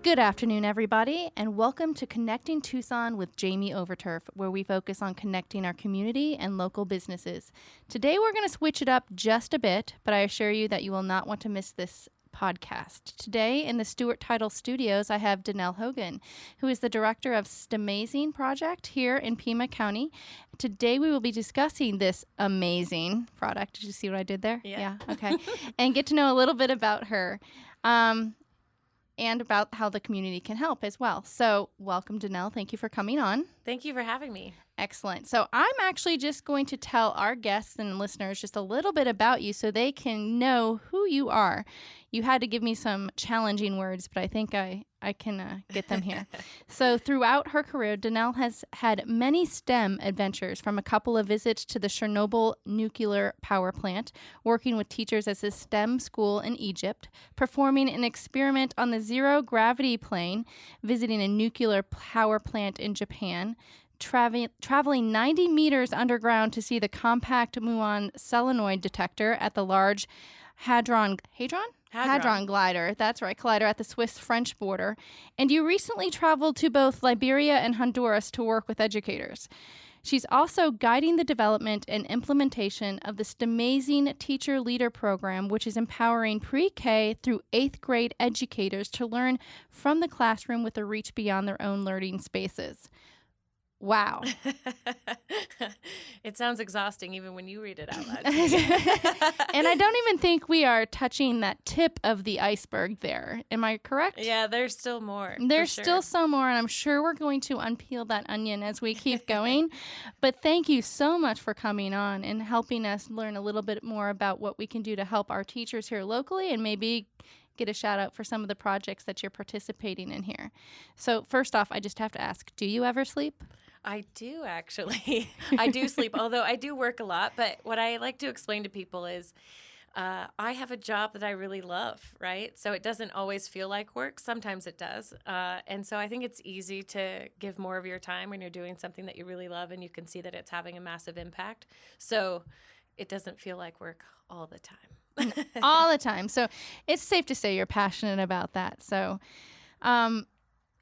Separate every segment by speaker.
Speaker 1: Good afternoon, everybody, and welcome to Connecting Tucson with Jamie Overturf, where we focus on connecting our community and local businesses. Today, we're going to switch it up just a bit, but I assure you that you will not want to miss this podcast. Today, in the Stewart Title Studios, I have Denell Hogan, who is the director of STEMazing project here in Pima County. Today, we will be discussing this amazing product. Did you see what I did there?
Speaker 2: Yeah.
Speaker 1: Okay. And get to know a little bit about her. And about how the community can help as well. So welcome, Denell. Thank you for coming on.
Speaker 2: Thank you for having me.
Speaker 1: Excellent. So I'm actually just going to tell our guests and listeners just a little bit about you so they can know who you are. You had to give me some challenging words, but I think I can get them here. So throughout her career, Denell has had many STEM adventures, from a couple of visits to the Chernobyl nuclear power plant, working with teachers at a STEM school in Egypt, performing an experiment on the zero-gravity plane, visiting a nuclear power plant in Japan, traveling 90 meters underground to see the compact muon solenoid detector at the large Hadron glider. That's right, collider at the Swiss-French border. And you recently traveled to both Liberia and Honduras to work with educators. She's also guiding the development and implementation of the STEMazing Teacher Leader Program, which is empowering pre-K through 8th grade educators to learn from the classroom with a reach beyond their own learning spaces. Wow.
Speaker 2: It sounds exhausting even when you read it out loud.
Speaker 1: And I don't even think we are touching that tip of the iceberg there. Am I correct?
Speaker 2: Yeah, there's still more.
Speaker 1: There's still some more, and I'm sure we're going to unpeel that onion as we keep going. But thank you so much for coming on and helping us learn a little bit more about what we can do to help our teachers here locally, and maybe get a shout out for some of the projects that you're participating in here. So first off, I just have to ask, do you ever sleep?
Speaker 2: I do, actually. I do sleep, although I do work a lot. But what I like to explain to people is I have a job that I really love, right? So it doesn't always feel like work. Sometimes it does. And so I think it's easy to give more of your time when you're doing something that you really love and you can see that it's having a massive impact. So it doesn't feel like work all the time.
Speaker 1: All the time. So it's safe to say you're passionate about that. So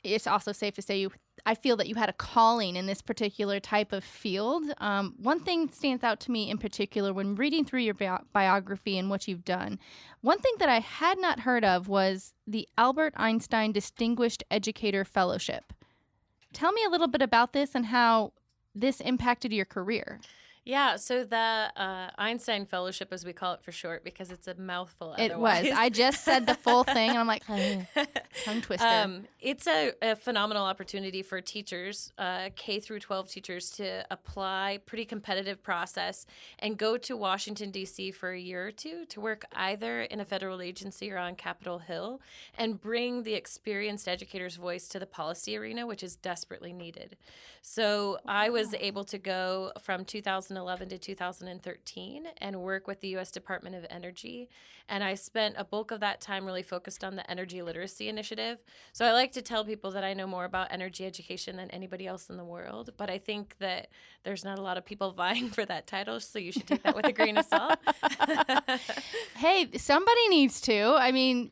Speaker 1: it's also safe to say I feel that you had a calling in this particular type of field. One thing stands out to me in particular when reading through your biography and what you've done. One thing that I had not heard of was the Albert Einstein Distinguished Educator Fellowship. Tell me a little bit about this and how this impacted your career.
Speaker 2: Yeah, so the Einstein Fellowship, as we call it for short, because it's a mouthful otherwise.
Speaker 1: It was. I just said the full thing, and I'm like, tongue twister.
Speaker 2: It's a phenomenal opportunity for teachers, K through 12 teachers, to apply, pretty competitive process, and go to Washington, D.C. for a year or two to work either in a federal agency or on Capitol Hill and bring the experienced educator's voice to the policy arena, which is desperately needed. So I was able to go from 2011 to 2013 and work with the U.S. Department of Energy. And I spent a bulk of that time really focused on the Energy Literacy Initiative. So I like to tell people that I know more about energy education than anybody else in the world. But I think that there's not a lot of people vying for that title, so you should take that with a grain of salt.
Speaker 1: Hey, somebody needs to. I mean,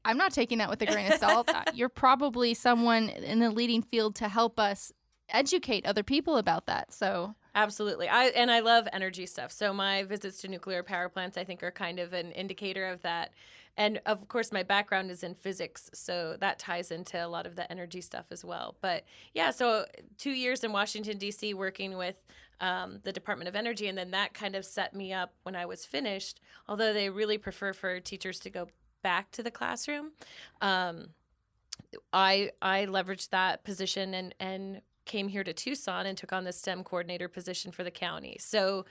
Speaker 1: I'm not taking that with a grain of salt. You're probably someone in the leading field to help us educate other people about that. So
Speaker 2: absolutely. I love energy stuff. So my visits to nuclear power plants, I think, are kind of an indicator of that. And of course, my background is in physics, so that ties into a lot of the energy stuff as well. But yeah, so 2 years in Washington, D.C. working with the Department of Energy, and then that kind of set me up when I was finished, although they really prefer for teachers to go back to the classroom. I leveraged that position and came here to Tucson and took on the STEM coordinator position for the county. So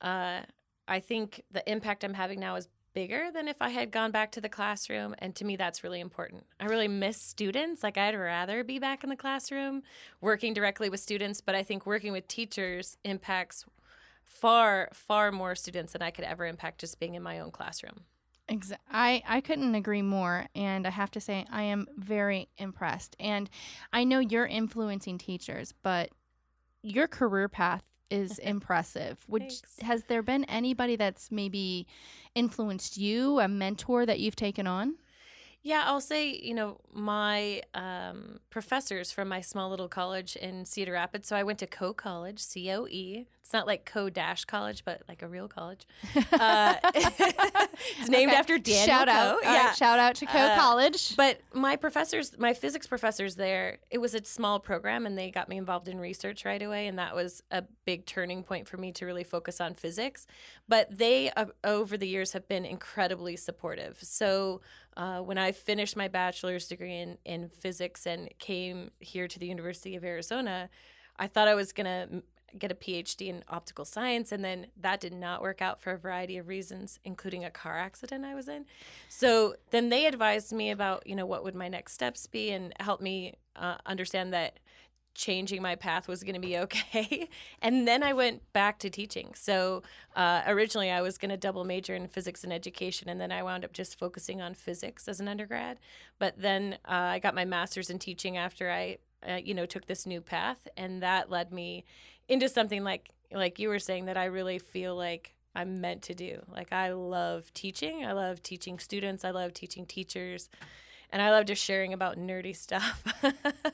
Speaker 2: I think the impact I'm having now is bigger than if I had gone back to the classroom. And to me, that's really important. I really miss students. Like, I'd rather be back in the classroom working directly with students. But I think working with teachers impacts far, far more students than I could ever impact just being in my own classroom.
Speaker 1: I couldn't agree more, and I have to say I am very impressed. And I know you're influencing teachers, but your career path is impressive. Has there been anybody that's maybe influenced you, a mentor that you've taken on?
Speaker 2: Yeah, I'll say, my professors from my small little college in Cedar Rapids. So I went to Coe College, COE. It's not like Coe-college, but like a real college. It's named after Daniel
Speaker 1: Shout out.
Speaker 2: Coe.
Speaker 1: All right, shout out to Coe College.
Speaker 2: But my physics professors there, it was a small program, and they got me involved in research right away. And that was a big turning point for me to really focus on physics. But they, over the years, have been incredibly supportive. So when I finished my bachelor's degree in physics and came here to the University of Arizona, I thought I was going to get a PhD in optical science, and then that did not work out for a variety of reasons, including a car accident I was in. So then they advised me about, what would my next steps be, and helped me understand that changing my path was going to be okay. And then I went back to teaching. So originally I was going to double major in physics and education, and then I wound up just focusing on physics as an undergrad. But then I got my master's in teaching after I took this new path, and that led me into something like you were saying that I really feel like I'm meant to do. Like, I love teaching. I love teaching students. I love teaching teachers. And I love just sharing about nerdy stuff.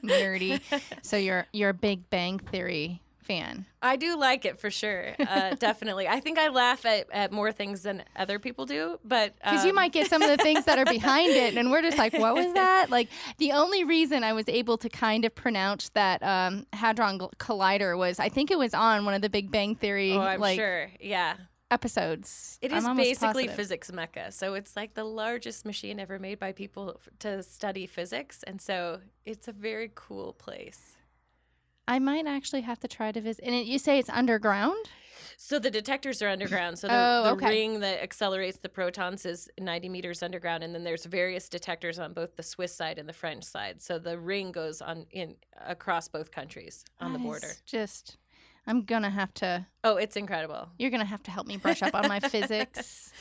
Speaker 1: Nerdy. So you're a Big Bang Theory fan.
Speaker 2: I do like it for sure. Definitely. I think I laugh at more things than other people do, but
Speaker 1: because you might get some of the things that are behind it, and we're just like, what was that? Like, the only reason I was able to kind of pronounce that Hadron Collider was, I think it was on one of the Big Bang Theory.
Speaker 2: Oh, I'm sure. Yeah.
Speaker 1: Episodes.
Speaker 2: It is basically physics mecca. So it's like the largest machine ever made by people to study physics, and so it's a very cool place.
Speaker 1: I might actually have to try to visit. And you say it's underground?
Speaker 2: So the detectors are underground. So the ring that accelerates the protons is 90 meters underground, and then there's various detectors on both the Swiss side and the French side. So the ring goes on across both countries on the border.
Speaker 1: I'm gonna have to.
Speaker 2: Oh, it's incredible.
Speaker 1: You're gonna have to help me brush up on my physics.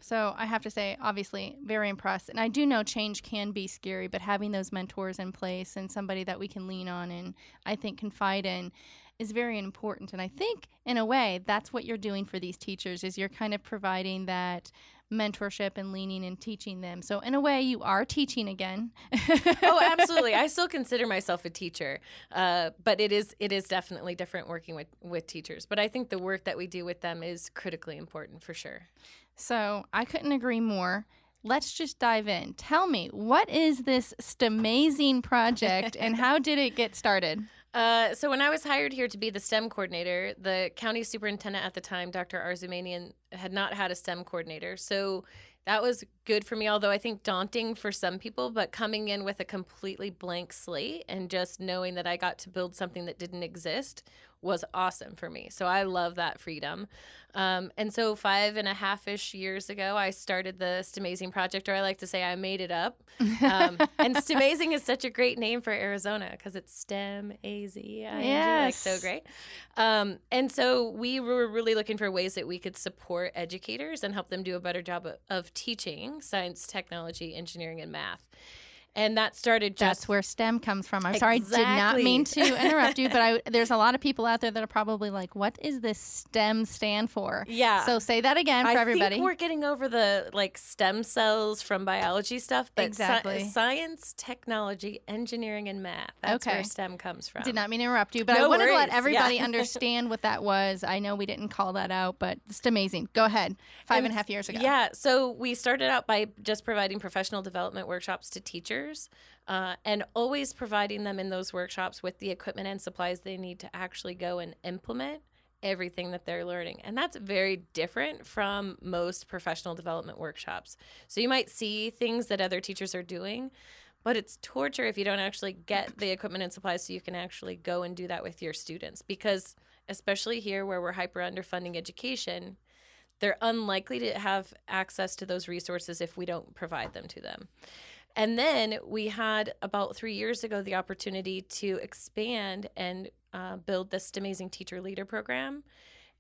Speaker 1: So I have to say, obviously, very impressed. And I do know change can be scary, but having those mentors in place and somebody that we can lean on and I think confide in is very important. And I think, in a way, that's what you're doing for these teachers, is you're kind of providing that mentorship and leaning and teaching them. So in a way, you are teaching again.
Speaker 2: Oh, absolutely. I still consider myself a teacher, but it is definitely different working with teachers. But I think the work that we do with them is critically important for sure.
Speaker 1: So I couldn't agree more. Let's just dive in. Tell me, what is this STEMazing project and how did it get started?
Speaker 2: So when I was hired here to be the STEM coordinator, the county superintendent at the time, Dr. Arzumanian, had not had a STEM coordinator. So that was good for me, although I think daunting for some people, but coming in with a completely blank slate and just knowing that I got to build something that didn't exist was awesome for me. So I love that freedom. And so 5.5-ish years ago, I started the STEMazing project, or I like to say I made it up. And STEMazing is such a great name for Arizona because it's STEMazing.
Speaker 1: Yes.
Speaker 2: Like, so great. And so we were really looking for ways that we could support educators and help them do a better job of teaching science, technology, engineering, and math. And that started
Speaker 1: That's where STEM comes from. I'm sorry, I did not mean to interrupt you, but there's a lot of people out there that are probably like, what is this STEM stand for?
Speaker 2: Yeah.
Speaker 1: So say that again for everybody.
Speaker 2: I think we're getting over the stem cells from biology stuff, but
Speaker 1: exactly.
Speaker 2: Science, technology, engineering, and math. That's where STEM comes from.
Speaker 1: Did not mean to interrupt you, but I wanted to let everybody understand what that was. I know we didn't call that out, but it's amazing. Go ahead. 5.5 years ago.
Speaker 2: Yeah. So we started out by just providing professional development workshops to teachers. And always providing them in those workshops with the equipment and supplies they need to actually go and implement everything that they're learning. And that's very different from most professional development workshops. So you might see things that other teachers are doing, but it's torture if you don't actually get the equipment and supplies so you can actually go and do that with your students. Because especially here where we're hyper underfunding education, they're unlikely to have access to those resources if we don't provide them to them. And then we had about 3 years ago the opportunity to expand and build the STEMazing Teacher Leader Program.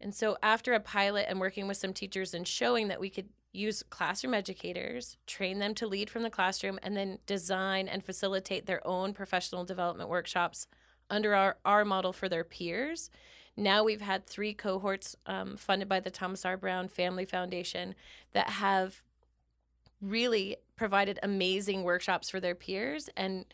Speaker 2: And so after a pilot and working with some teachers and showing that we could use classroom educators, train them to lead from the classroom, and then design and facilitate their own professional development workshops under our model for their peers. Now we've had 3 cohorts funded by the Thomas R. Brown Family Foundation that have really provided amazing workshops for their peers and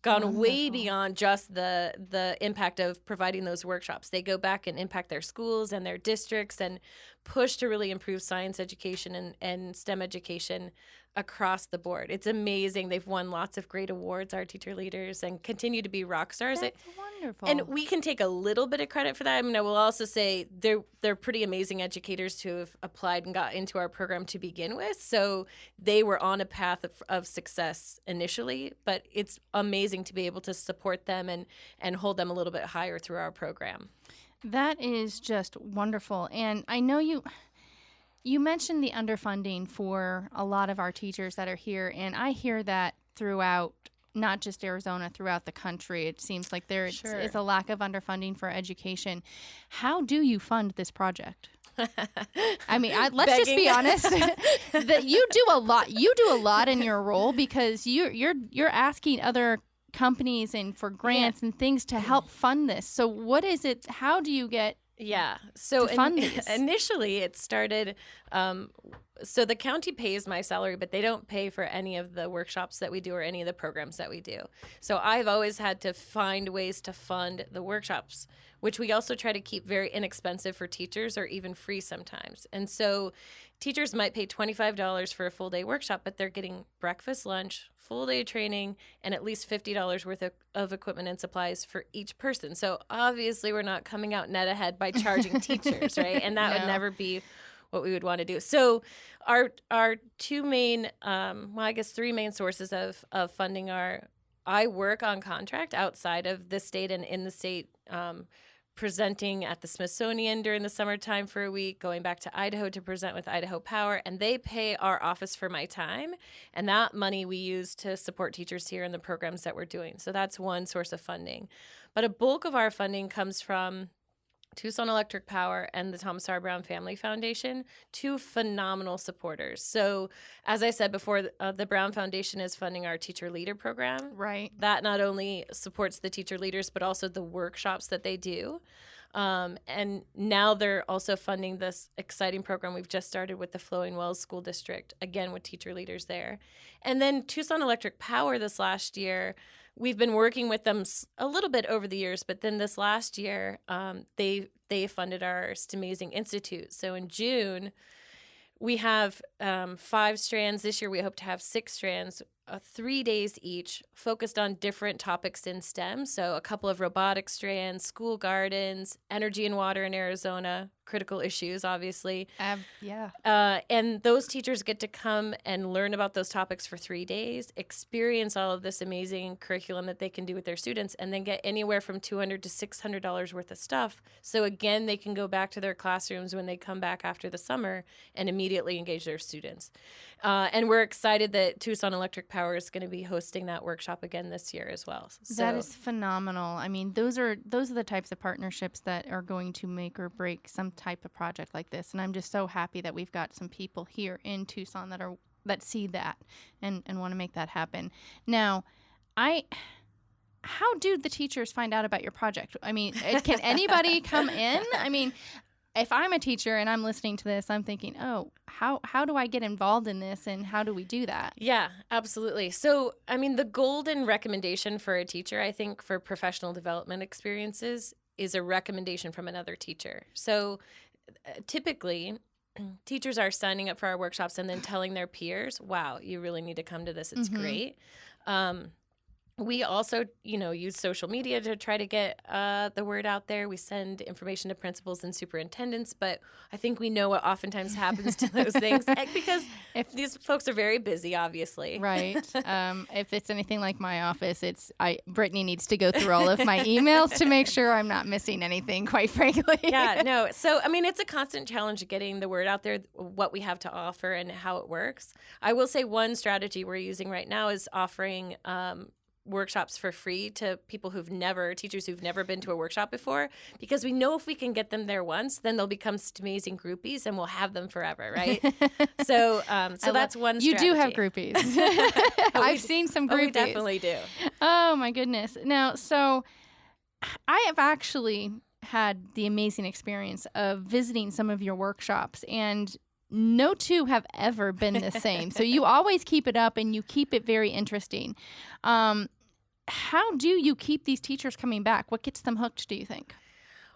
Speaker 2: gone way beyond just the impact of providing those workshops. They go back and impact their schools and their districts and push to really improve science education and STEM education across the board. It's amazing. They've won lots of great awards, our teacher leaders, and continue to be rock stars.
Speaker 1: That's wonderful.
Speaker 2: And we can take a little bit of credit for that. I mean, I will also say they're pretty amazing educators who have applied and got into our program to begin with. So they were on a path of success initially, but it's amazing to be able to support them and hold them a little bit higher through our program.
Speaker 1: That is just wonderful. And I know you mentioned the underfunding for a lot of our teachers that are here, and I hear that throughout, not just Arizona, throughout the country. It seems like there is a lack of underfunding for education. How do you fund this project? I mean, let's just be honest that you do a lot. You do a lot in your role because you're asking other companies and for grants and things to help fund this. So what is it? How do you get
Speaker 2: so
Speaker 1: to fund these?
Speaker 2: Initially it started so the county pays my salary, but they don't pay for any of the workshops that we do or any of the programs that we do. So I've always had to find ways to fund the workshops, which we also try to keep very inexpensive for teachers or even free sometimes. And so teachers might pay $25 for a full day workshop, but they're getting breakfast, lunch, full day training, and at least $50 worth of equipment and supplies for each person. So obviously we're not coming out net ahead by charging teachers, right? And that would never be what we would want to do. So our two main, three main sources of funding are, I work on contract outside of the state and in the state, presenting at the Smithsonian during the summertime for a week, going back to Idaho to present with Idaho Power, and they pay our office for my time, and that money we use to support teachers here in the programs that we're doing. So that's one source of funding. But a bulk of our funding comes from Tucson Electric Power and the Thomas R. Brown Family Foundation, two phenomenal supporters. So as I said before, the Brown Foundation is funding our teacher leader program.
Speaker 1: Right.
Speaker 2: That not only supports the teacher leaders, but also the workshops that they do. And now they're also funding this exciting program we've just started with the Flowing Wells School District, again with teacher leaders there. And then Tucson Electric Power this last year, we've been working with them a little bit over the years, but then this last year, they funded our STEMazing Institute. So in June, we have 5 strands. This year, we hope to have 6 strands, 3 days each, focused on different topics in STEM. So a couple of robotics strands, school gardens, energy and water in Arizona, critical issues, obviously. And those teachers get to come and learn about those topics for 3 days, experience all of this amazing curriculum that they can do with their students, and then get anywhere from $200 to $600 worth of stuff. So again, they can go back to their classrooms when they come back after the summer and immediately engage their students. And we're excited that Tucson Electric Power is going to be hosting that workshop again this year as well. So
Speaker 1: that is phenomenal. I mean, those are the types of partnerships that are going to make or break some type of project like this. And I'm just so happy that we've got some people here in Tucson that see that and want to make that happen. Now, how do the teachers find out about your project? I mean, can anybody come in? I mean, if I'm a teacher and I'm listening to this, I'm thinking, oh, how do I get involved in this and how do we do that?
Speaker 2: Yeah, absolutely. So, I mean, the golden recommendation for a teacher, I think, for professional development experiences is a recommendation from another teacher. So typically, teachers are signing up for our workshops and then telling their peers, wow, you really need to come to this. It's great. We also, use social media to try to get the word out there. We send information to principals and superintendents, but I think we know what oftentimes happens to those things because these folks are very busy, obviously.
Speaker 1: Right. If it's anything like my office, Brittany needs to go through all of my emails to make sure I'm not missing anything, quite frankly.
Speaker 2: Yeah, no. So, I mean, it's a constant challenge getting the word out there, what we have to offer and how it works. I will say one strategy we're using right now is offering workshops for free to teachers who've never been to a workshop before, because we know if we can get them there once, then they'll become STEMazing groupies and we'll have them forever, right? So that's one strategy.
Speaker 1: You do have groupies. I've seen some groupies.
Speaker 2: We definitely do.
Speaker 1: Oh, my goodness. Now, so I have actually had the amazing experience of visiting some of your workshops, and no two have ever been the same. So you always keep it up and you keep it very interesting. How do you keep these teachers coming back? What gets them hooked, do you think?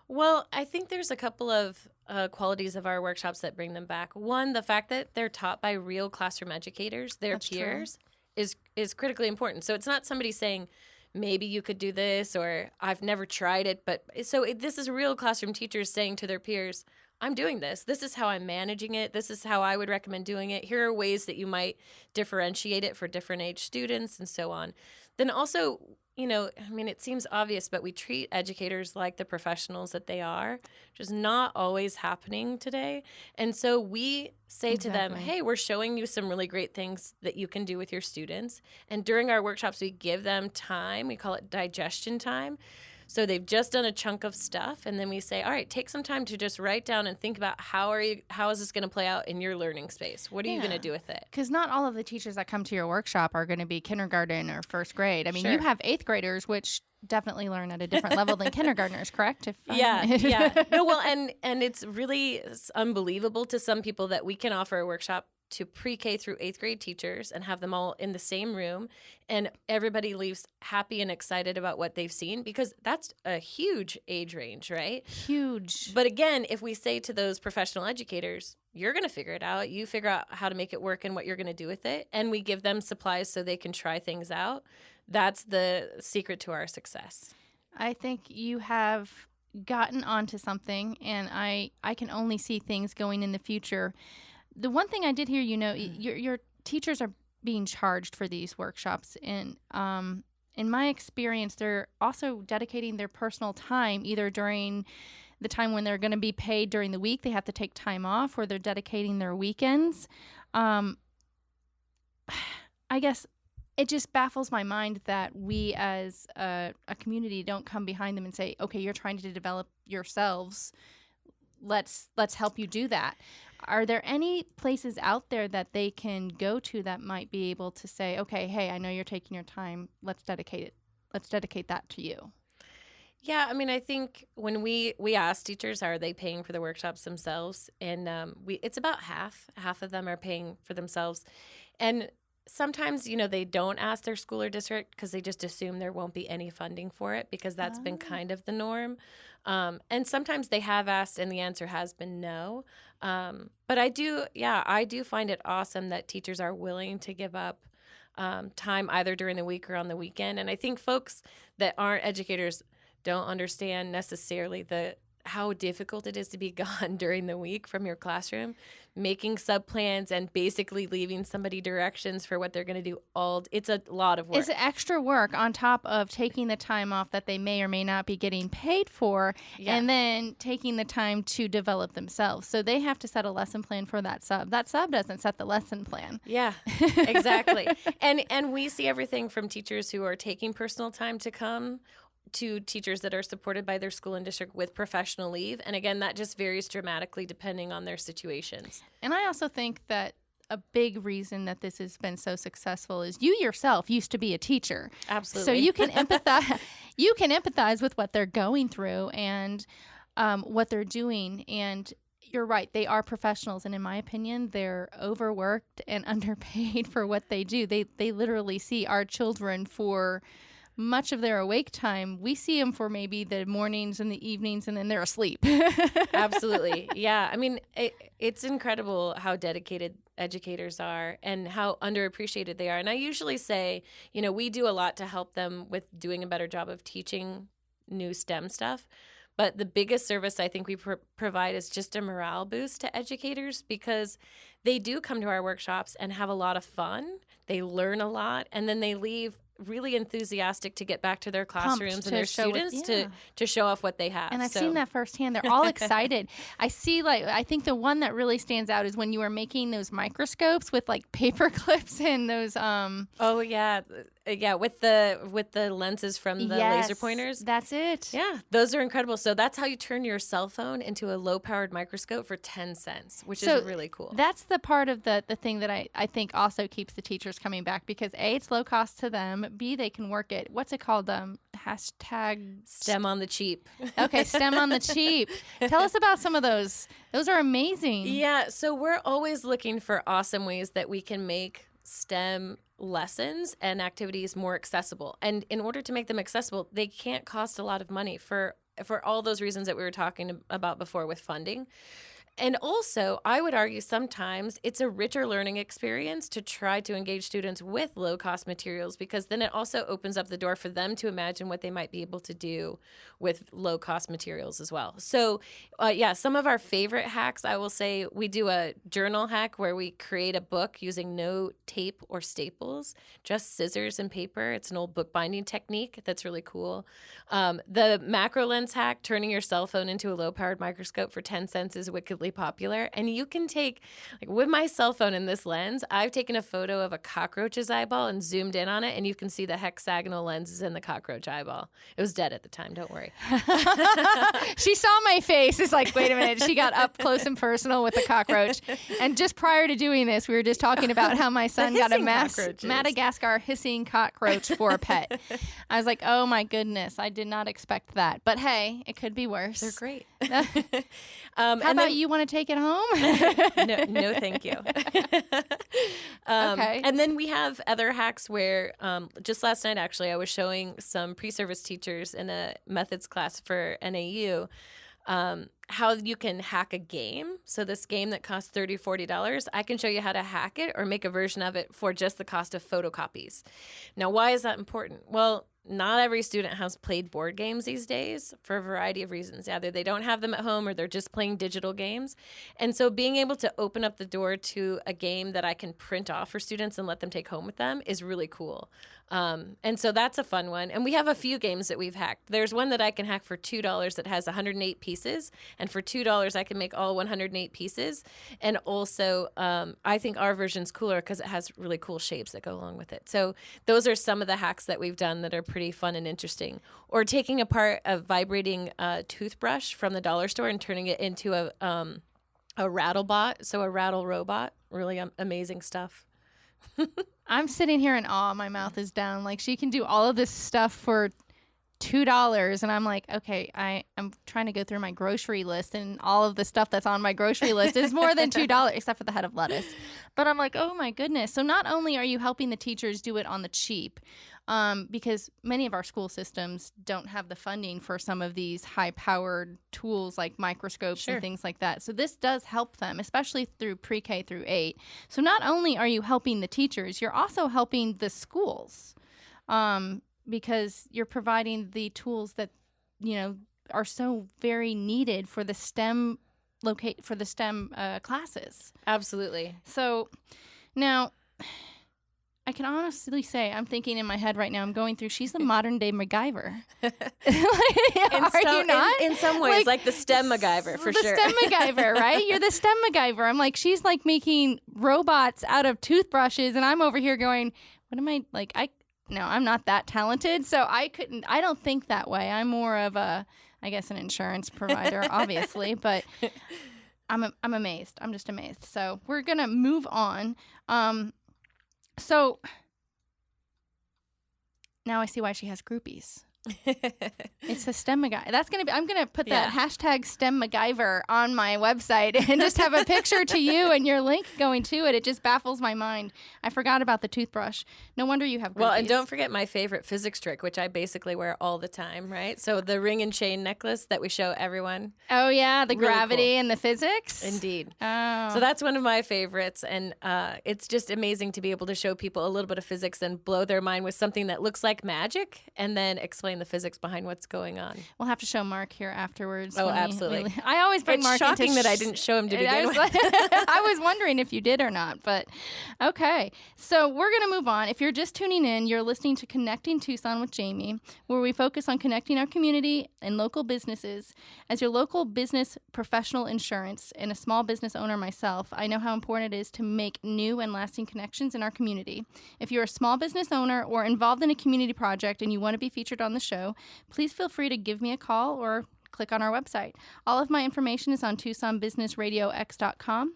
Speaker 2: Well, I think there's a couple of qualities of our workshops that bring them back. One, the fact that they're taught by real classroom educators, their
Speaker 1: That's
Speaker 2: peers, is critically important. So it's not somebody saying, maybe you could do this, or I've never tried it. But this is real classroom teachers saying to their peers, I'm doing this. This is how I'm managing it. This is how I would recommend doing it. Here are ways that you might differentiate it for different age students and so on. Then also, it seems obvious, but we treat educators like the professionals that they are, which is not always happening today. And so we say to them, hey, we're showing you some really great things that you can do with your students. And during our workshops, we give them time. We call it digestion time. So they've just done a chunk of stuff, and then we say, all right, take some time to just write down and think about how is this going to play out in your learning space? What are you going to do with it? Because
Speaker 1: not all of the teachers that come to your workshop are going to be kindergarten or first grade. I mean, you have 8th graders, which definitely learn at a different level than kindergartners, correct?
Speaker 2: Yeah. No, well, and it's really unbelievable to some people that we can offer a workshop to pre-K through 8th grade teachers and have them all in the same room, and everybody leaves happy and excited about what they've seen, because that's a huge age range, right?
Speaker 1: Huge.
Speaker 2: But again, if we say to those professional educators, you're going to figure it out, you figure out how to make it work and what you're going to do with it, and we give them supplies so they can try things out, that's the secret to our success.
Speaker 1: I think you have gotten onto something, and I can only see things going in the future. The one thing I did hear, your teachers are being charged for these workshops. And in my experience, they're also dedicating their personal time, either during the time when they're going to be paid during the week, they have to take time off, or they're dedicating their weekends. I guess it just baffles my mind that we as a community don't come behind them and say, okay, you're trying to develop yourselves. Let's help you do that. Are there any places out there that they can go to that might be able to say, okay, hey, I know you're taking your time. Let's dedicate it. Let's dedicate that to you.
Speaker 2: Yeah, I mean, I think when we ask teachers, are they paying for the workshops themselves? And it's about half of them are paying for themselves. And sometimes, they don't ask their school or district because they just assume there won't be any funding for it, because that's been kind of the norm. And sometimes they have asked and the answer has been no. But I do find it awesome that teachers are willing to give up time either during the week or on the weekend. And I think folks that aren't educators don't understand necessarily how difficult it is to be gone during the week from your classroom, making sub-plans and basically leaving somebody directions for what they're going to do it's a lot of work.
Speaker 1: It's extra work on top of taking the time off that they may or may not be getting paid for, and then taking the time to develop themselves. So they have to set a lesson plan for that sub. That sub doesn't set the lesson plan.
Speaker 2: Yeah, exactly. And we see everything from teachers who are taking personal time to come to teachers that are supported by their school and district with professional leave. And again, that just varies dramatically depending on their situations.
Speaker 1: And I also think that a big reason that this has been so successful is you yourself used to be a teacher.
Speaker 2: Absolutely.
Speaker 1: So you can empathize. You can empathize with what they're going through and what they're doing. And you're right, they are professionals, and in my opinion, they're overworked and underpaid for what they do. They literally see our children for much of their awake time. We see them for maybe the mornings and the evenings, and then they're asleep.
Speaker 2: Absolutely. Yeah. I mean, it's incredible how dedicated educators are and how underappreciated they are. And I usually say, we do a lot to help them with doing a better job of teaching new STEM stuff. But the biggest service I think we provide is just a morale boost to educators, because they do come to our workshops and have a lot of fun. They learn a lot, and then they leave really enthusiastic to get back to their classrooms and their students to show off what they have.
Speaker 1: And I've seen that firsthand. They're all excited. I think the one that really stands out is when you were making those microscopes with like paper clips and those
Speaker 2: oh yeah with the lenses from the laser pointers.
Speaker 1: That's it.
Speaker 2: Yeah, those are incredible. So that's how you turn your cell phone into a low-powered microscope for 10 cents, which is really cool.
Speaker 1: That's the part of the thing that I think also keeps the teachers coming back, because A, it's low cost to them, B, they can work it. What's it called? Hashtag
Speaker 2: STEM on the cheap.
Speaker 1: Okay, STEM on the cheap. Tell us about some of those. Those are amazing.
Speaker 2: Yeah, so we're always looking for awesome ways that we can make STEM lessons and activities more accessible. And in order to make them accessible, they can't cost a lot of money for all those reasons that we were talking about before with funding. And also, I would argue sometimes it's a richer learning experience to try to engage students with low-cost materials, because then it also opens up the door for them to imagine what they might be able to do with low-cost materials as well. So, some of our favorite hacks, I will say, we do a journal hack where we create a book using no tape or staples, just scissors and paper. It's an old bookbinding technique that's really cool. The macro lens hack, turning your cell phone into a low-powered microscope for 10 cents, is wickedly popular. And you can take, like with my cell phone and this lens, I've taken a photo of a cockroach's eyeball and zoomed in on it, and you can see the hexagonal lenses in the cockroach eyeball. It was dead at the time, don't worry.
Speaker 1: She saw my face. It's like, wait a minute. She got up close and personal with the cockroach. And just prior to doing this, we were just talking about how my son got a Madagascar hissing cockroach for a pet. I was like, oh my goodness, I did not expect that. But hey, it could be worse.
Speaker 2: They're great.
Speaker 1: How about you want to take it home?
Speaker 2: No, thank you.
Speaker 1: Okay.
Speaker 2: And then we have other hacks where just last night, actually, I was showing some pre-service teachers in a methods class for NAU how you can hack a game. So this game that costs $30, $40, I can show you how to hack it or make a version of it for just the cost of photocopies. Now, why is that important? Well, not every student has played board games these days for a variety of reasons. Either they don't have them at home or they're just playing digital games. And so being able to open up the door to a game that I can print off for students and let them take home with them is really cool. And so that's a fun one. And we have a few games that we've hacked. There's one that I can hack for $2 that has 108 pieces. And for $2, I can make all 108 pieces. And also, I think our version's cooler because it has really cool shapes that go along with it. So those are some of the hacks that we've done that are pretty fun and interesting. Or taking apart a vibrating toothbrush from the dollar store and turning it into a rattle bot, so a rattle robot. Really amazing stuff.
Speaker 1: I'm sitting here in awe. My mouth is down. Like, she can do all of this stuff for $2, and I'm like, okay, I'm trying to go through my grocery list, and all of the stuff that's on my grocery list is more than $2, except for the head of lettuce. But I'm like, oh my goodness. So not only are you helping the teachers do it on the cheap, because many of our school systems don't have the funding for some of these high-powered tools like microscopes and things like that. So this does help them, especially through pre-K through 8. So not only are you helping the teachers, you're also helping the schools, because you're providing the tools that, are so very needed for the STEM classes.
Speaker 2: Absolutely.
Speaker 1: So now, I can honestly say, I'm thinking in my head right now, I'm going through, she's the modern day MacGyver. Are you not?
Speaker 2: In some ways, like the STEM MacGyver, for sure.
Speaker 1: The STEM MacGyver, right? You're the STEM MacGyver. I'm like, she's like making robots out of toothbrushes, and I'm over here going, what am I, like, no, I'm not that talented, so I don't think that way. I'm more of an insurance provider, obviously, but I'm amazed. I'm just amazed. So we're going to move on. So now I see why she has groupies. It's the STEM MacGyver. I'm gonna put that hashtag STEM MacGyver on my website and just have a picture to you and your link going to it. It just baffles my mind. I forgot about the toothbrush. No wonder you have groupies.
Speaker 2: Well, and don't forget my favorite physics trick, which I basically wear all the time, right? So the ring and chain necklace that we show everyone.
Speaker 1: Oh yeah, the
Speaker 2: really
Speaker 1: gravity
Speaker 2: cool.
Speaker 1: and the physics.
Speaker 2: Indeed.
Speaker 1: Oh.
Speaker 2: So that's one of my favorites, and it's just amazing to be able to show people a little bit of physics and blow their mind with something that looks like magic, and then explain the physics behind what's going on.
Speaker 1: We'll have to show Mark here afterwards.
Speaker 2: Oh, absolutely.
Speaker 1: I always bring Mark into...
Speaker 2: It's shocking that I didn't show him to begin with.
Speaker 1: I was wondering if you did or not, but okay. So we're going to move on. If you're just tuning in, you're listening to Connecting Tucson with Jamie, where we focus on connecting our community and local businesses. As your local business professional insurance and a small business owner myself, I know how important it is to make new and lasting connections in our community. If you're a small business owner or involved in a community project and you want to be featured on the show, please feel free to give me a call or click on our website. All of my information is on TucsonBusinessRadioX.com.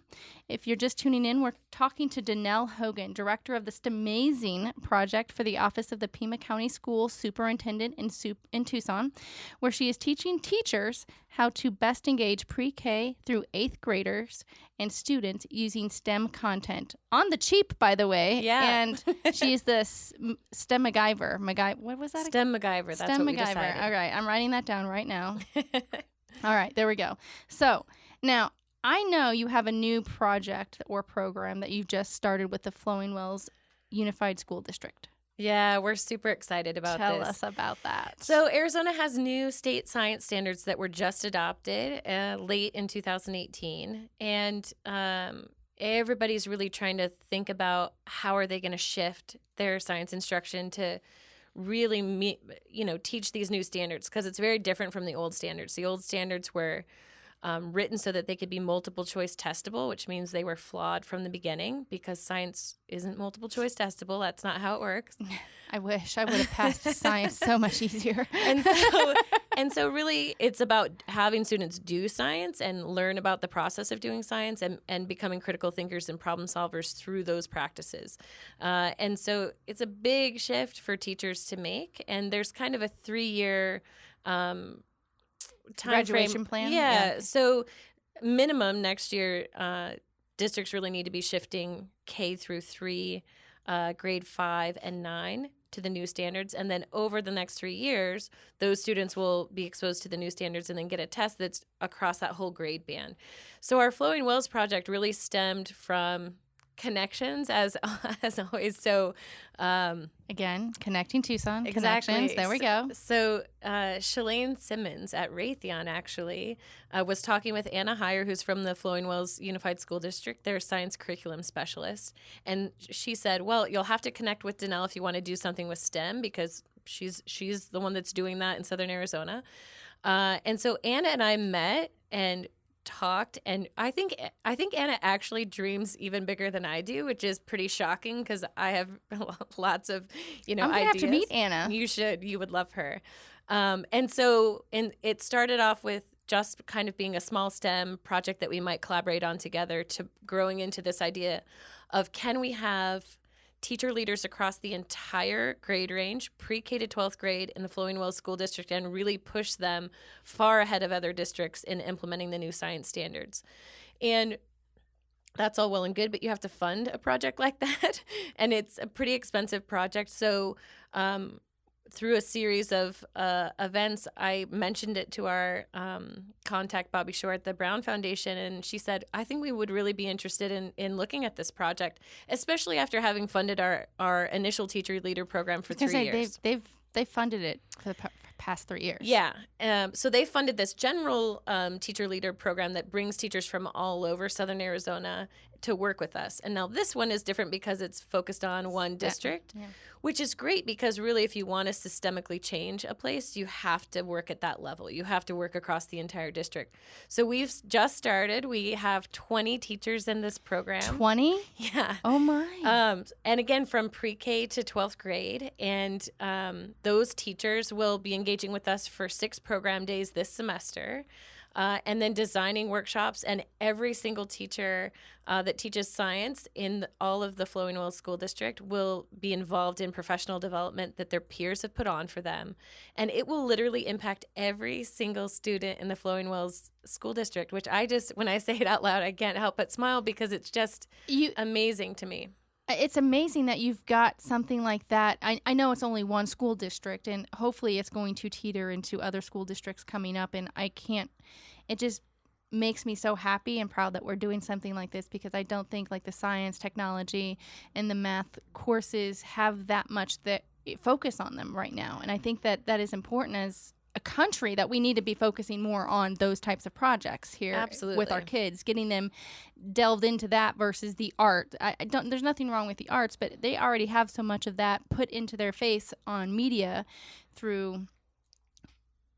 Speaker 1: If you're just tuning in, we're talking to Denell Hogan, director of the STEMazing project for the Office of the Pima County School Superintendent in Tucson, where she is teaching teachers how to best engage pre-K through 8th graders and students using STEM content. On the cheap, by the way.
Speaker 2: Yeah.
Speaker 1: And she is the STEM MacGyver. What was that?
Speaker 2: STEM MacGyver. That's
Speaker 1: STEM
Speaker 2: what we
Speaker 1: MacGyver.
Speaker 2: decided.
Speaker 1: All right. I'm writing that down right now. All right. There we go. So now I know you have a new project or program that you've just started with the Flowing Wells Unified School District.
Speaker 2: Yeah, we're super excited about this.
Speaker 1: Tell us about that.
Speaker 2: So Arizona has new state science standards that were just adopted late in 2018. And everybody's really trying to think about how are they going to shift their science instruction to really teach these new standards, because it's very different from the old standards. The old standards were written so that they could be multiple choice testable, which means they were flawed from the beginning, because science isn't multiple choice testable. That's not how it works.
Speaker 1: I wish I would have passed science so much easier.
Speaker 2: And so really it's about having students do science and learn about the process of doing science and becoming critical thinkers and problem solvers through those practices. And so it's a big shift for teachers to make. And there's kind of a 3-year
Speaker 1: graduation plan.
Speaker 2: Yeah. So minimum next year, districts really need to be shifting K through 3, grade 5 and 9 to the new standards. And then over the next 3 years, those students will be exposed to the new standards and then get a test that's across that whole grade band. So our Flowing Wells project really stemmed from connections, as always. So
Speaker 1: again, connecting Tucson.
Speaker 2: Exactly.
Speaker 1: Connections. There we go.
Speaker 2: So Shalane Simmons at Raytheon actually was talking with Anna Heyer, who's from the Flowing Wells Unified School District, their science curriculum specialist. And she said, well, you'll have to connect with Denell if you want to do something with STEM, because she's the one that's doing that in Southern Arizona. And so Anna and I met and talked, and I think Anna actually dreams even bigger than I do, which is pretty shocking, because I have lots of
Speaker 1: I'm gonna
Speaker 2: ideas.
Speaker 1: have to meet Anna.
Speaker 2: You would love her. And it started off with just kind of being a small STEM project that we might collaborate on together, to growing into this idea of, can we have teacher leaders across the entire grade range, pre-K to 12th grade in the Flowing Wells School District, and really push them far ahead of other districts in implementing the new science standards. And that's all well and good, but you have to fund a project like that. And it's a pretty expensive project. So through a series of events, I mentioned it to our contact, Bobby Shore at the Brown Foundation, and she said, I think we would really be interested in looking at this project, especially after having funded our initial teacher leader program for 3 years.
Speaker 1: They've funded it for the past 3 years.
Speaker 2: Yeah. So they funded this general teacher leader program that brings teachers from all over Southern Arizona to work with us. And now this one is different because it's focused on one district, which is great, because really if you want to systemically change a place, you have to work at that level. You have to work across the entire district. So we've just started. We have 20 teachers in this program.
Speaker 1: 20?
Speaker 2: Yeah.
Speaker 1: Oh, my.
Speaker 2: And again, from pre-K to 12th grade. And those teachers will be engaging with us for 6 program days this semester. And then designing workshops, and every single teacher that teaches science in all of the Flowing Wells School District will be involved in professional development that their peers have put on for them. And it will literally impact every single student in the Flowing Wells School District, which when I say it out loud, I can't help but smile, because it's just amazing to me.
Speaker 1: It's amazing that you've got something like that. I know it's only one school district, and hopefully it's going to teeter into other school districts coming up, and it just makes me so happy and proud that we're doing something like this, because I don't think like the science, technology, and the math courses have that much focus on them right now. And I think that is important as a country, that we need to be focusing more on those types of projects here.
Speaker 2: Absolutely.
Speaker 1: With our kids, getting them delved into that versus the art. There's nothing wrong with the arts, but they already have so much of that put into their face on media through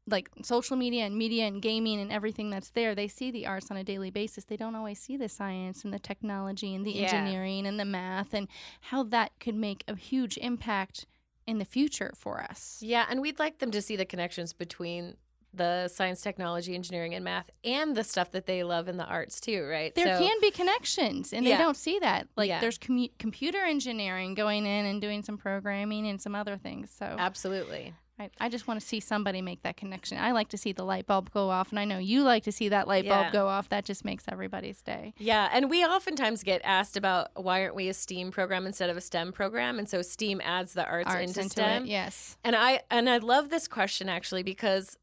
Speaker 1: like social media and gaming and everything that's there. They see the arts on a daily basis. They don't always see the science and the technology and the engineering and the math, and how that could make a huge impact in the future for us.
Speaker 2: Yeah, and we'd like them to see the connections between the science, technology, engineering, and math, and the stuff that they love in the arts too, right?
Speaker 1: There can be connections, and they don't see that. Like there's computer engineering going in and doing some programming and some other things. So
Speaker 2: absolutely.
Speaker 1: I just want to see somebody make that connection. I like to see the light bulb go off, and I know you like to see that light bulb go off. That just makes everybody's day.
Speaker 2: Yeah, and we oftentimes get asked about why aren't we a STEAM program instead of a STEM program, and so STEAM adds the arts into STEM.
Speaker 1: Yes,
Speaker 2: and I love this question actually because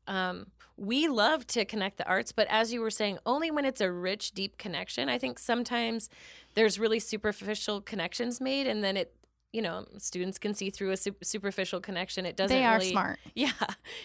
Speaker 2: we love to connect the arts, but as you were saying, only when it's a rich, deep connection. I think sometimes there's really superficial connections made, and then students can see through a superficial connection. It doesn't.
Speaker 1: They are smart.
Speaker 2: Yeah,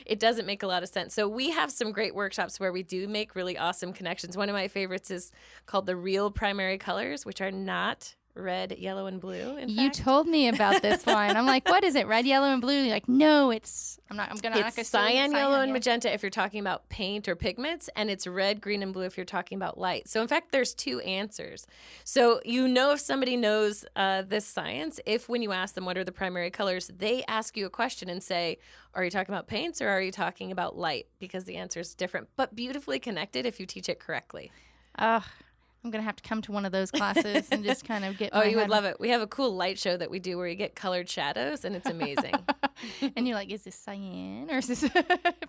Speaker 2: it doesn't make a lot of sense. So we have some great workshops where we do make really awesome connections. One of my favorites is called the real primary colors, which are not red, yellow, and blue.
Speaker 1: You told me about this one. I'm like, what is it? Red, yellow, and blue? You're like, no, it's.
Speaker 2: It's cyan, yellow, and magenta if you're talking about paint or pigments, and it's red, green, and blue if you're talking about light. So in fact, there's 2 answers. So if somebody knows this science, if when you ask them what are the primary colors, they ask you a question and say, are you talking about paints or are you talking about light? Because the answer is different, but beautifully connected if you teach it correctly.
Speaker 1: I'm going to have to come to one of those classes and just kind of get
Speaker 2: you would love it. We have a cool light show that we do where you get colored shadows, and it's amazing.
Speaker 1: And you're like, is this cyan or is this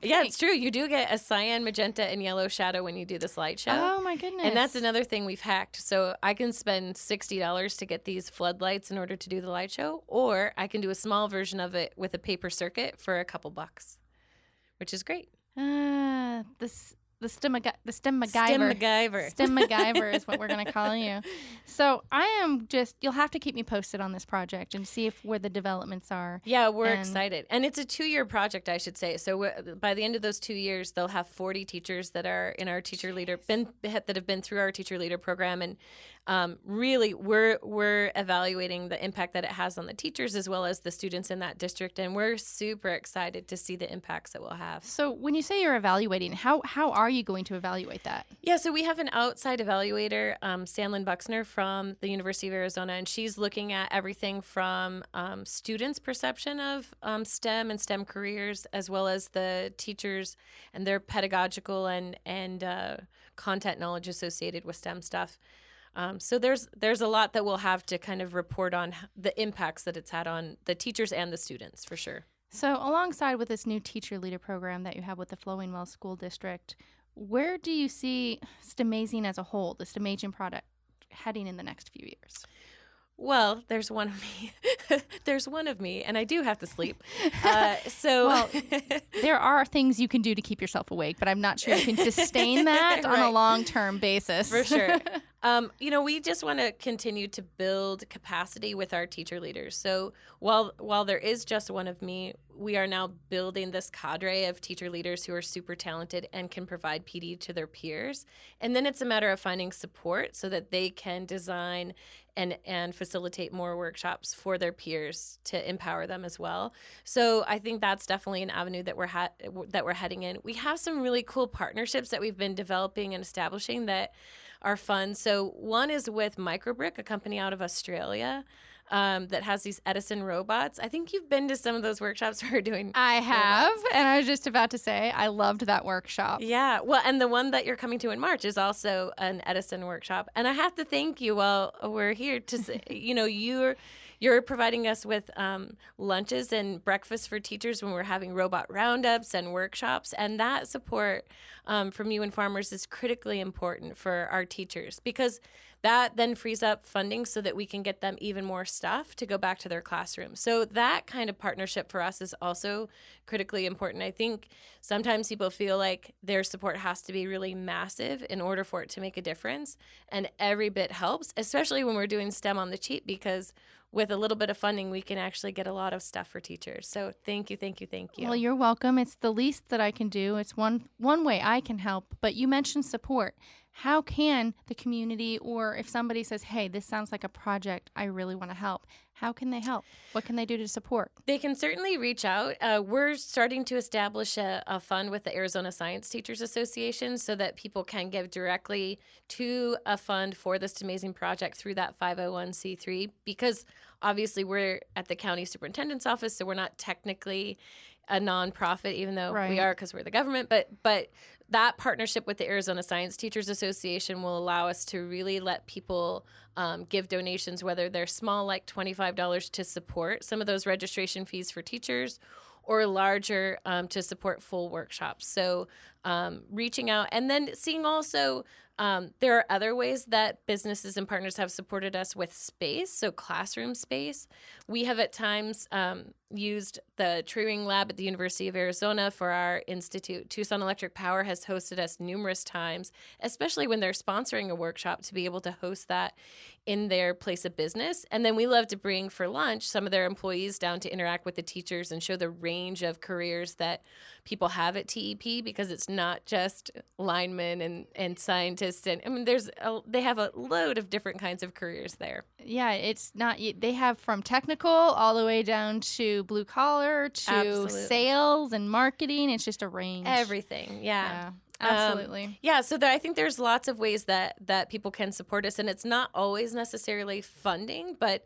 Speaker 2: Yeah, it's true. You do get a cyan, magenta, and yellow shadow when you do this light show.
Speaker 1: Oh, my goodness.
Speaker 2: And that's another thing we've hacked. So I can spend $60 to get these floodlights in order to do the light show, or I can do a small version of it with a paper circuit for a couple bucks, which is great.
Speaker 1: The STEM MacGyver. STEM MacGyver is what we're going to call you. So you'll have to keep me posted on this project and see where the developments are.
Speaker 2: Yeah, we're excited. And it's a 2-year project, I should say. So by the end of those 2 years, they'll have 40 teachers that are in our teacher leader, that have been through our teacher leader program. And really, we're evaluating the impact that it has on the teachers as well as the students in that district. And we're super excited to see the impacts that we'll have.
Speaker 1: So when you say you're evaluating, how are you going to evaluate that?
Speaker 2: Yeah, so we have an outside evaluator, Sandlin Buxner from the University of Arizona, and she's looking at everything from students' perception of STEM and STEM careers, as well as the teachers and their pedagogical and content knowledge associated with STEM stuff. So there's a lot that we'll have to kind of report on the impacts that it's had on the teachers and the students, for sure.
Speaker 1: So alongside with this new teacher leader program that you have with the Flowing Wells School District, where do you see STEMazing as a whole, the STEMazing product, heading in the next few years?
Speaker 2: Well, there's one of me. There's one of me, and I do have to sleep.
Speaker 1: There are things you can do to keep yourself awake, but I'm not sure you can sustain that on a long-term basis.
Speaker 2: For sure. We just want to continue to build capacity with our teacher leaders. So while there is just one of me, we are now building this cadre of teacher leaders who are super talented and can provide PD to their peers. And then it's a matter of finding support so that they can design and facilitate more workshops for their peers to empower them as well. So I think that's definitely an avenue that we're heading in. We have some really cool partnerships that we've been developing and establishing that are fun. So one is with Microbrick, a company out of Australia that has these Edison robots. I think you've been to some of those workshops we're doing.
Speaker 1: I have, and I was just about to say I loved that workshop.
Speaker 2: Yeah, well, and the one that you're coming to in March is also an Edison workshop. And I have to thank you while we're here to say, you're providing us with lunches and breakfast for teachers when we're having robot roundups and workshops. And that support from you and farmers is critically important for our teachers because that then frees up funding so that we can get them even more stuff to go back to their classroom. So that kind of partnership for us is also critically important. I think sometimes people feel like their support has to be really massive in order for it to make a difference. And every bit helps, especially when we're doing STEM on the cheap, because with a little bit of funding, we can actually get a lot of stuff for teachers. So thank you.
Speaker 1: Well, you're welcome. It's the least that I can do. It's one way I can help. But you mentioned support. How can the community, or if somebody says, hey, this sounds like a project I really want to help, how can they help? What can they do to support?
Speaker 2: They can certainly reach out. We're starting to establish a fund with the Arizona Science Teachers Association so that people can give directly to a fund for this STEMazing project through that 501c3, because obviously we're at the county superintendent's office, so we're not technically a nonprofit, even though we
Speaker 1: Right.
Speaker 2: are, because we're the government. But that partnership with the Arizona Science Teachers Association will allow us to really let people give donations, whether they're small, like $25 to support some of those registration fees for teachers, or larger to support full workshops. So reaching out, and then seeing also there are other ways that businesses and partners have supported us with space, so classroom space. We have at times used the Tree-Ring Lab at the University of Arizona for our institute. Tucson Electric Power has hosted us numerous times, especially when they're sponsoring a workshop, to be able to host that in their place of business. And then we love to bring for lunch some of their employees down to interact with the teachers and show the range of careers that people have at TEP, because it's not just linemen and scientists. And I mean, they have a load of different kinds of careers there.
Speaker 1: Yeah, it's not, they have from technical all the way down to blue collar to
Speaker 2: Absolutely.
Speaker 1: sales and marketing. It's just a range.
Speaker 2: Everything. Yeah.
Speaker 1: Absolutely.
Speaker 2: So I think there's lots of ways that people can support us, and it's not always necessarily funding, but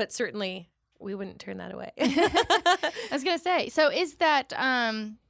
Speaker 2: certainly we wouldn't turn that away.
Speaker 1: I was gonna say. So is that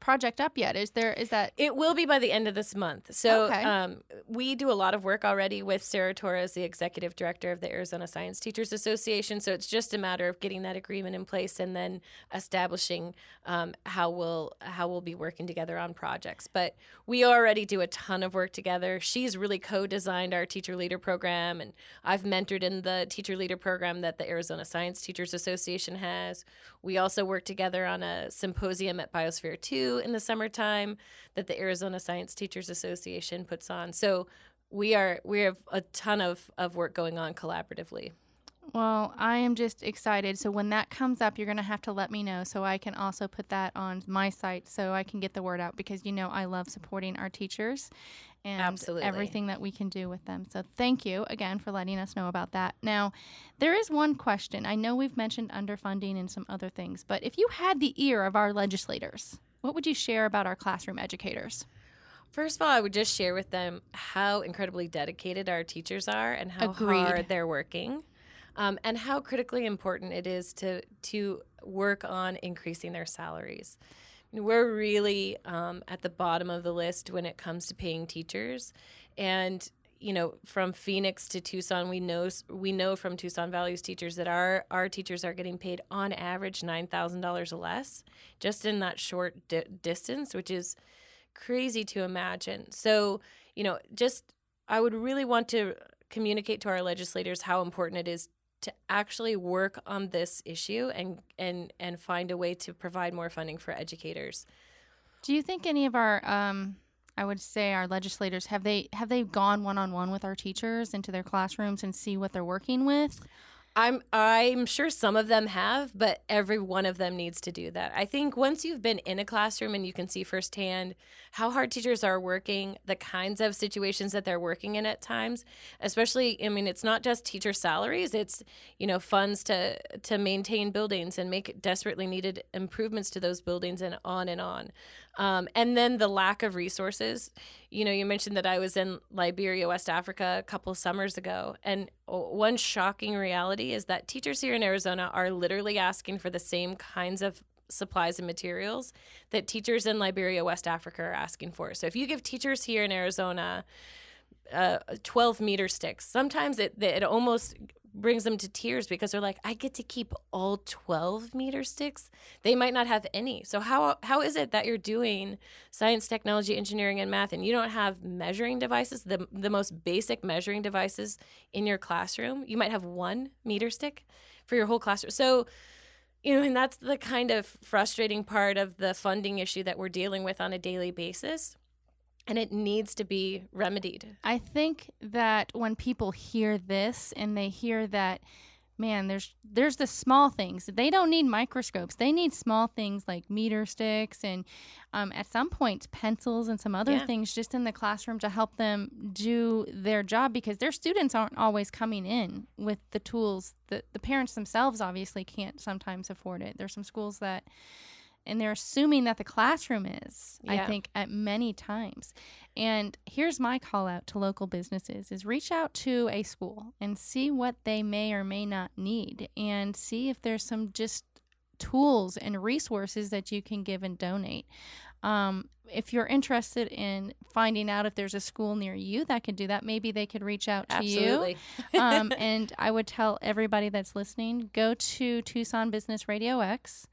Speaker 1: project up yet? Is that?
Speaker 2: It will be by the end of this month. So
Speaker 1: Okay.
Speaker 2: we do a lot of work already with Sarah Torres, the executive director of the Arizona Science Teachers Association. So it's just a matter of getting that agreement in place and then establishing how we'll be working together on projects. But we already do a ton of work together. She's really co-designed our teacher leader program, and I've mentored in the teacher leader program that the Arizona Science Teachers Association has. We also work together on a symposium at Biosphere 2 in the summertime that the Arizona Science Teachers Association puts on. So we have a ton of work going on collaboratively.
Speaker 1: Well, I am just excited. So when that comes up, you're going to have to let me know so I can also put that on my site so I can get the word out, because I love supporting our teachers and
Speaker 2: Absolutely.
Speaker 1: everything that we can do with them. So thank you again for letting us know about that. Now, there is one question. I know we've mentioned underfunding and some other things, but if you had the ear of our legislators, what would you share about our classroom educators?
Speaker 2: First of all, I would just share with them how incredibly dedicated our teachers are and how
Speaker 1: Agreed.
Speaker 2: hard they're working, and how critically important it is to work on increasing their salaries. We're really at the bottom of the list when it comes to paying teachers, and from Phoenix to Tucson, we know from Tucson Values teachers that our teachers are getting paid on average $9,000 less just in that short distance, which is crazy to imagine. So, I would really want to communicate to our legislators how important it is to actually work on this issue and find a way to provide more funding for educators.
Speaker 1: Do you think any of our I would say our legislators have they gone one-on-one with our teachers into their classrooms and see what they're working with?
Speaker 2: I'm sure some of them have, but every one of them needs to do that. I think once you've been in a classroom and you can see firsthand how hard teachers are working, the kinds of situations that they're working in at times, especially, it's not just teacher salaries, it's, funds to maintain buildings and make desperately needed improvements to those buildings and on and on. And then the lack of resources. You mentioned that I was in Liberia, West Africa a couple summers ago, and one shocking reality is that teachers here in Arizona are literally asking for the same kinds of supplies and materials that teachers in Liberia, West Africa are asking for. So if you give teachers here in Arizona 12 meter sticks, sometimes it almost brings them to tears, because they're like, I get to keep all 12 meter sticks. They might not have any. So how is it that you're doing science, technology, engineering, and math, and you don't have measuring devices, the most basic measuring devices in your classroom? You might have 1 meter stick for your whole classroom. So, and that's the kind of frustrating part of the funding issue that we're dealing with on a daily basis. And it needs to be remedied.
Speaker 1: I think that when people hear this and they hear that, man, there's the small things. They don't need microscopes. They need small things like meter sticks and at some points pencils and some other things just in the classroom to help them do their job, because their students aren't always coming in with the tools that the parents themselves obviously can't sometimes afford it. There's some schools that, and they're assuming that the classroom is, I think, at many times. And here's my call out to local businesses is reach out to a school and see what they may or may not need, and see if there's some just tools and resources that you can give and donate. If you're interested in finding out if there's a school near you that could do that, maybe they could reach out to
Speaker 2: Absolutely.
Speaker 1: you. And I would tell everybody that's listening, go to Tucson Business Radio X,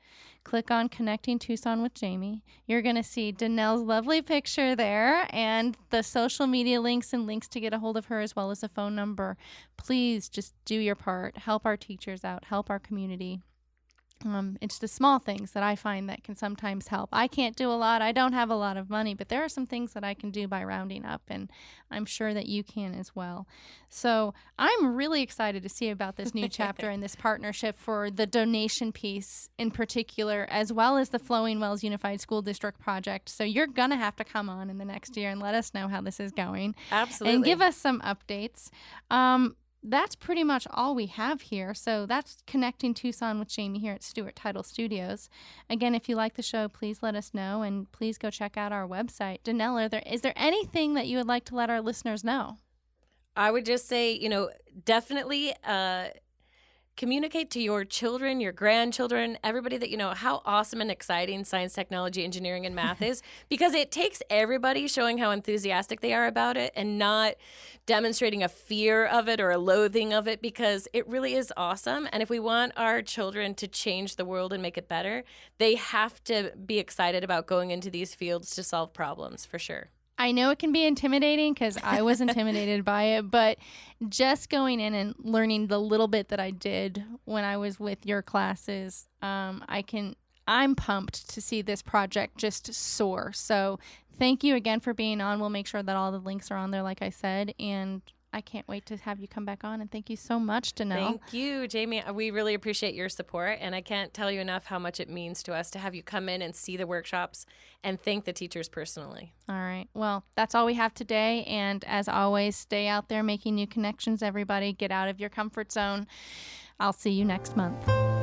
Speaker 1: click on Connecting Tucson with Jamie. You're going to see Denell's lovely picture there and the social media links and links to get a hold of her, as well as a phone number. Please just do your part. Help our teachers out. Help our community. It's the small things that I find that can sometimes help. I can't do a lot. I don't have a lot of money, but there are some things that I can do by rounding up, and I'm sure that you can as well. So I'm really excited to see about this new chapter and this partnership for the donation piece in particular, as well as the Flowing Wells Unified School District project. So you're going to have to come on in the next year and let us know how this is going.
Speaker 2: Absolutely.
Speaker 1: And give us some updates. That's pretty much all we have here. So that's Connecting Tucson with Jamie here at Stewart Title Studios. Again, if you like the show, please let us know, and please go check out our website. Denell, is there anything that you would like to let our listeners know?
Speaker 2: I would just say, definitely communicate to your children, your grandchildren, everybody that you know how awesome and exciting science, technology, engineering, and math is, because it takes everybody showing how enthusiastic they are about it and not demonstrating a fear of it or a loathing of it, because it really is awesome. And if we want our children to change the world and make it better, they have to be excited about going into these fields to solve problems, for sure.
Speaker 1: I know it can be intimidating because I was intimidated by it, but just going in and learning the little bit that I did when I was with your classes, I'm pumped to see this project just soar. So thank you again for being on. We'll make sure that all the links are on there, like I said, and I can't wait to have you come back on, and thank you so much, Denell.
Speaker 2: Thank you, Jamie. We really appreciate your support, and I can't tell you enough how much it means to us to have you come in and see the workshops and thank the teachers personally.
Speaker 1: All right. Well, that's all we have today, and as always, stay out there making new connections, everybody. Get out of your comfort zone. I'll see you next month.